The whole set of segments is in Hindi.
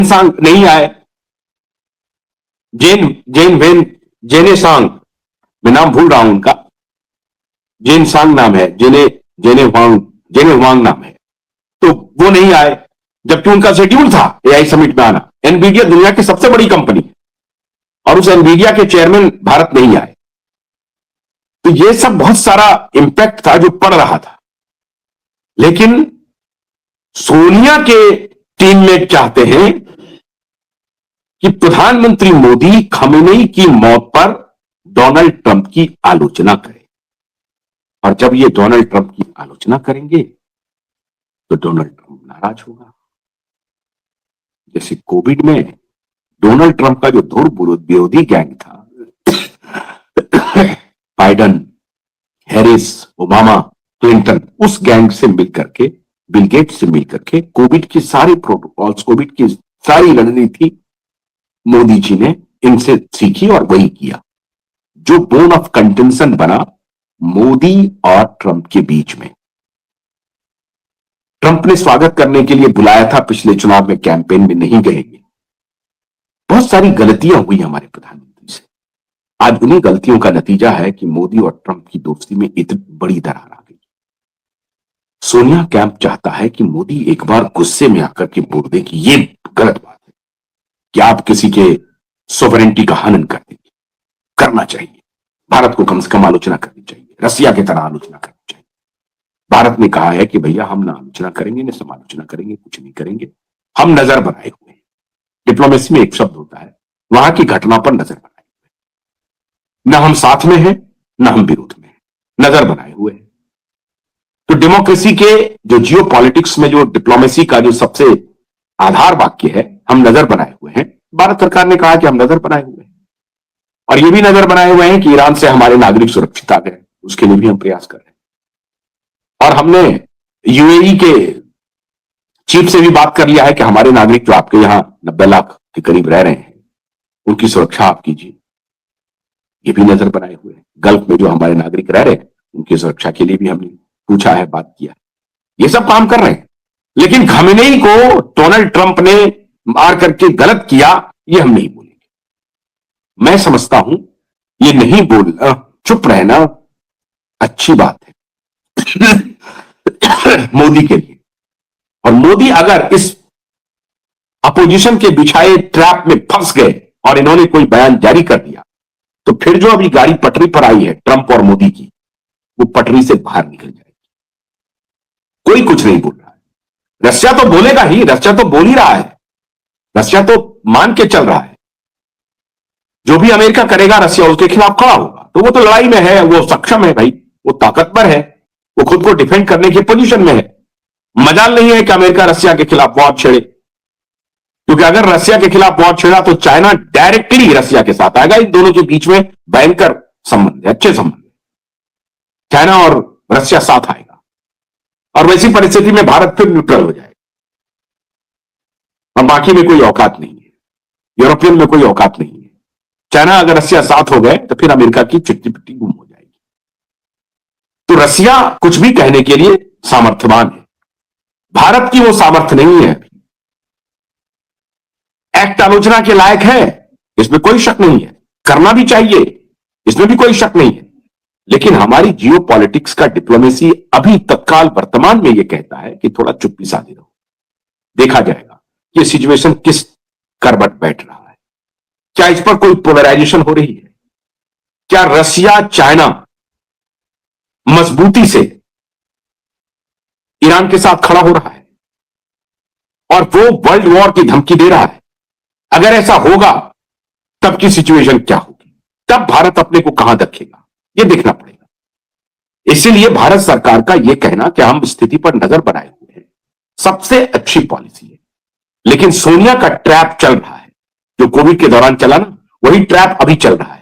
सांग नहीं आए, जेन जेन वेन जेने सांग, मैं नाम भूल रहा हूं उनका, जेन सांग नाम है, जेने वांग नाम है, तो वो नहीं आए, जबकि उनका शेड्यूल था एआई समिट में आना। एनवीडिया दुनिया की सबसे बड़ी कंपनी है और उस एनवीडिया के चेयरमैन भारत नहीं आए। तो ये सब बहुत सारा इंपैक्ट था जो पड़ रहा था। लेकिन सोनिया के टीममेट चाहते हैं कि प्रधानमंत्री मोदी खमेनी की मौत पर डोनाल्ड ट्रंप की आलोचना करें, और जब ये डोनाल्ड ट्रंप की आलोचना करेंगे तो डोनाल्ड ट्रंप नाराज होगा। जैसे कोविड में डोनाल्ड ट्रंप का जो धुर विरोधी गैंग था, बाइडन, हैरिस, ओबामा, क्लिंटन, उस गैंग से मिलकर के, बिल गेट्स से मिलकर के कोविड की सारी प्रोटोकॉल्स, कोविड की सारी रणनीति मोदी जी ने इनसे सीखी और वही किया। जो बोन ऑफ कंटेंशन बना मोदी और ट्रंप के बीच में। ट्रंप ने स्वागत करने के लिए बुलाया था पिछले चुनाव में, कैंपेन में नहीं गए। बहुत सारी गलतियां हुई हमारे प्रधानमंत्री से। आज उन्हीं गलतियों का नतीजा है कि मोदी और ट्रंप की दोस्ती में इतनी बड़ी दरार आ गई। सोनिया कैंप चाहता है कि मोदी एक बार गुस्से में आकर के बोल दे कि यह गलत बात है कि आप किसी के सोवरेंटी का हनन कर देंगे। करना चाहिए, भारत को कम से कम आलोचना करनी चाहिए, रसिया की तरह आलोचना करनी चाहिए। भारत ने कहा है कि भैया हम ना आलोचना करेंगे, ना समालोचना करेंगे, कुछ नहीं करेंगे, हम नजर बनाए हुए हैं। डिप्लोमेसी में एक शब्द होता है, वहां की घटना पर नजर बनाए हुए, ना हम साथ में हैं ना हम विरोध में हैं, नजर बनाए हुए हैं। तो डेमोक्रेसी के जो जियो पॉलिटिक्स में जो डिप्लोमेसी का जो सबसे आधार वाक्य है, हम नजर बनाए हुए हैं। भारत सरकार ने कहा कि हम नजर बनाए हुए हैं, और ये भी नजर बनाए हुए हैं कि ईरान से हमारे नागरिक सुरक्षित आ गए, उसके लिए भी हम प्रयास कर रहे हैं। और हमने यूएई के चीफ से भी बात कर लिया है कि हमारे नागरिक जो आपके यहां 90 लाख के करीब रह रहे हैं, उनकी सुरक्षा आप कीजिए। ये भी नजर बनाए हुए हैं। गल्फ में जो हमारे नागरिक रह रहे हैं, उनकी सुरक्षा के लिए भी हमने पूछा है, बात किया। ये सब काम कर रहे हैं। लेकिन खमेनी को डोनाल्ड ट्रंप ने मार करके गलत किया, ये हम नहीं बोलेंगे। मैं समझता हूं ये नहीं बोलना, चुप रहना अच्छी बात है मोदी के लिए। और मोदी अगर इस अपोजिशन के बिछाए ट्रैप में फंस गए और इन्होंने कोई बयान जारी कर दिया, तो फिर जो अभी गाड़ी पटरी पर आई है ट्रंप और मोदी की, वो पटरी से बाहर निकल जाएगी। कोई कुछ नहीं बोल रहा है। रशिया तो बोलेगा ही, रशिया तो बोल ही रहा है, रशिया तो मान के चल रहा है जो भी अमेरिका करेगा रशिया उसके खिलाफ खड़ा होगा। तो वो तो लड़ाई में है, वो सक्षम है भाई, वो ताकतवर है, वो खुद को डिफेंड करने की पोजीशन में है। मजाल नहीं है कि अमेरिका रशिया के खिलाफ वॉर छेड़े, क्योंकि अगर रशिया के खिलाफ वॉर छेड़ा तो चाइना डायरेक्टली रशिया के साथ आएगा। इन दोनों के बीच में भयंकर संबंध है, अच्छे संबंध है। चाइना और रशिया साथ आएगा और वैसी परिस्थिति में भारत फिर न्यूट्रल हो जाएगा और बाकी में कोई औकात नहीं है, यूरोपियन में कोई औकात नहीं है। चाइना अगर रशिया साथ हो गए तो फिर अमेरिका की चिट्ठी पिट्टी गुम हो जाएगी। तो रशिया कुछ भी कहने के लिए सामर्थ्यवान है, भारत की वो सामर्थ्य नहीं है। एक्ट आलोचना के लायक है, इसमें कोई शक नहीं है, करना भी चाहिए, इसमें भी कोई शक नहीं है। लेकिन हमारी जियो पॉलिटिक्स का डिप्लोमेसी अभी तत्काल वर्तमान में यह कहता है कि थोड़ा चुप्पी साधे रहो, देखा जाएगा कि सिचुएशन किस करवट बैठ रहा है। क्या इस पर कोई पोलराइजेशन हो रही है? क्या रशिया चाइना मजबूती से ईरान के साथ खड़ा हो रहा है और वो वर्ल्ड वॉर की धमकी दे रहा है? अगर ऐसा होगा तब की सिचुएशन क्या होगी, तब भारत अपने को कहां रखेगा, यह देखना पड़ेगा। इसीलिए भारत सरकार का यह कहना कि हम स्थिति पर नजर बनाए हुए हैं सबसे अच्छी पॉलिसी है। लेकिन सोनिया का ट्रैप चल रहा है, जो कोविड के दौरान चला ना, वही ट्रैप अभी चल रहा है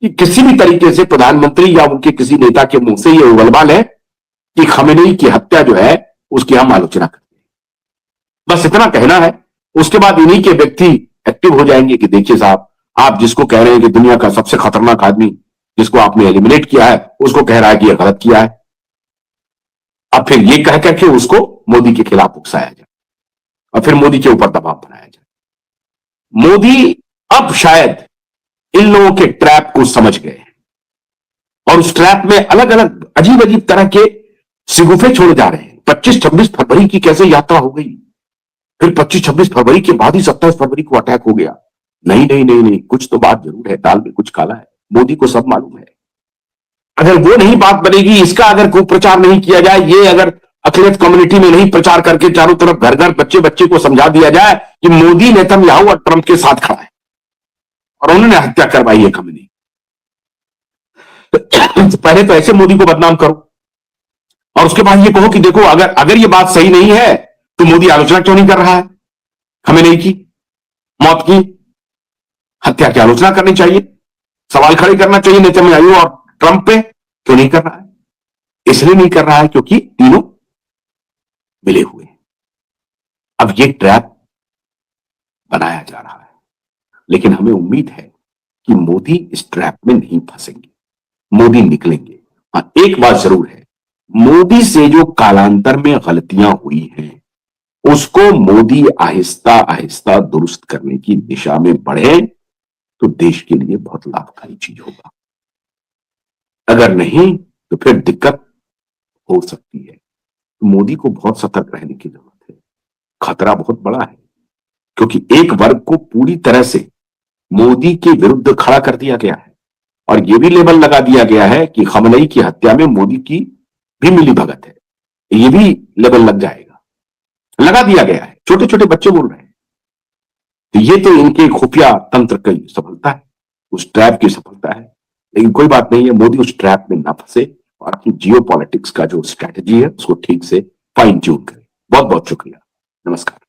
कि किसी भी तरीके से प्रधानमंत्री या उनके किसी नेता के मुंह से यह उगलमाल है कि खमेनी की हत्या जो है उसकी हम आलोचना करते हैं। बस इतना कहना है। उसके बाद इन्हीं के व्यक्ति एक्टिव हो जाएंगे कि देखिए साहब, आप जिसको कह रहे हैं कि दुनिया का सबसे खतरनाक आदमी जिसको आपने एलिमिनेट किया है, उसको कह रहा है कि यह गलत किया है। अब फिर यह कह करके उसको मोदी के खिलाफ उकसाया जाए और फिर मोदी के ऊपर दबाव बनाया जाए। मोदी अब शायद इन लोगों के ट्रैप को समझ गए और उस ट्रैप में अलग अलग अजीब अजीब तरह के सिगुफे छोड़े जा रहे हैं। 25-26 फरवरी की कैसे यात्रा हो गई, फिर 25-26 फरवरी के बाद ही 27 फरवरी को अटैक हो गया। नहीं नहीं नहीं नहीं, कुछ तो बात जरूर है, दाल में कुछ काला है, मोदी को सब मालूम है। अगर वो नहीं बात बनेगी, इसका अगर कुप्रचार नहीं किया जाए, ये अगर अखिलेश कम्युनिटी में नहीं प्रचार करके चारों तरफ घर घर बच्चे बच्चे को समझा दिया जाए कि मोदी नेतन्याहू और ट्रंप के साथ खड़ा है और उन्होंने हत्या करवाई है खमेनी, तो पहले तो ऐसे मोदी को बदनाम करो और उसके बाद ये कहो कि देखो अगर ये बात सही नहीं है तो मोदी आलोचना क्यों नहीं कर रहा है, खमेनी की मौत की, हत्या की आलोचना करनी चाहिए, सवाल खड़े करना चाहिए नेतन्याहू और ट्रंप पे, क्यों नहीं कर रहा है? इसलिए नहीं कर रहा है क्योंकि तीनों मिले हुए हैं। अब ये ट्रैप बनाया जा रहा है, लेकिन हमें उम्मीद है कि मोदी इस ट्रैप में नहीं फंसेंगे, मोदी निकलेंगे। हाँ, एक बात जरूर है, मोदी से जो कालांतर में गलतियां हुई हैं उसको मोदी आहिस्ता आहिस्ता दुरुस्त करने की दिशा में बढ़े तो देश के लिए बहुत लाभकारी चीज होगा। अगर नहीं तो फिर दिक्कत हो सकती है। तो मोदी को बहुत सतर्क रहने की जरूरत है, खतरा बहुत बड़ा है, क्योंकि एक वर्ग को पूरी तरह से मोदी के विरुद्ध खड़ा कर दिया गया है और यह भी लेबल लगा दिया गया है कि खमनई की हत्या में मोदी की भी मिली भगत है, ये भी लेबल लग जाएगा, लगा दिया गया है, छोटे छोटे बच्चे बोल रहे हैं। तो ये तो इनके खुफिया तंत्र की सफलता है, उस ट्रैप की सफलता है। लेकिन कोई बात नहीं है, मोदी उस ट्रैप में ना फंसे और अपनी जियो पॉलिटिक्स का जो स्ट्रैटेजी है उसको ठीक से फाइन ट्यून करे। बहुत बहुत शुक्रिया, नमस्कार।